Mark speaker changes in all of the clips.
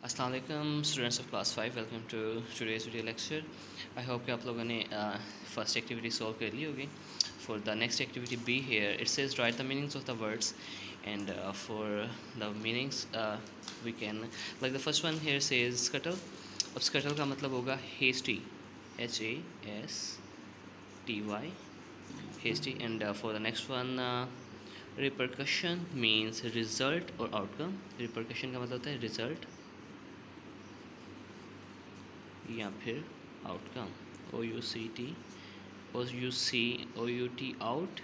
Speaker 1: अस्सलाम वालेकुम students of class 5, welcome to today's video lecture. I hope कि आप लोगों ने फर्स्ट एक्टिविटी सॉल्व कर ली होगी। For the next activity B here it says write the meanings of the words and for the meanings we can like the first one here says scuttle. अब scuttle का मतलब होगा hasty, HASTY, hasty. And for the next one repercussion means result or outcome. repercussion का मतलब होता है result या फिर outcome. OUT out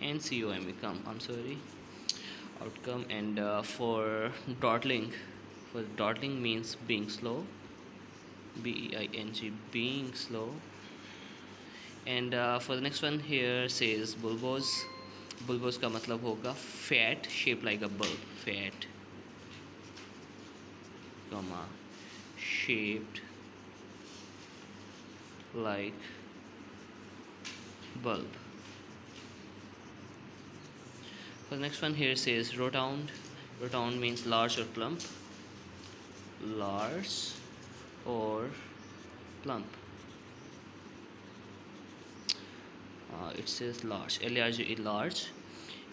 Speaker 1: and COME come, I'm sorry, outcome. And for dawdling means being slow, BEING, being slow. And for the next one here says bulbous का मतलब होगा fat shaped like a bulb, fat comma shaped like bulb. For the next one here says rotund means large or plump, it says large, LARGE, large.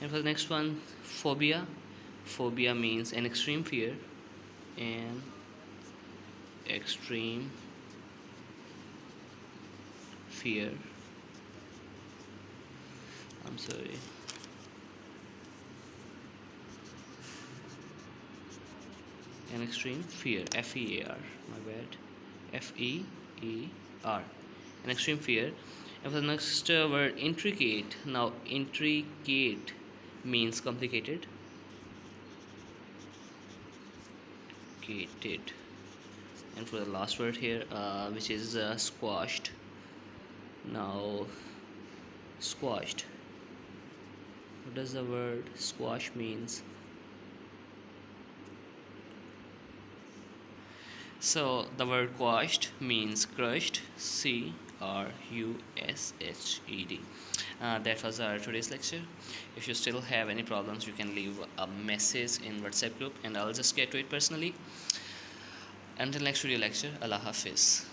Speaker 1: And for the next one phobia means an extreme fear, I'm sorry, an extreme fear, FEAR, my bad, FEER, an extreme fear. And for the next word intricate, now intricate means complicated, and for the last word here which is squashed. Now squashed, what does the word squash means? So the word quashed means crushed, CRUSHED. That was our today's lecture. If you still have any problems, you can leave a message in WhatsApp group and I'll just get to it personally. Until next video lecture, Allah Hafiz.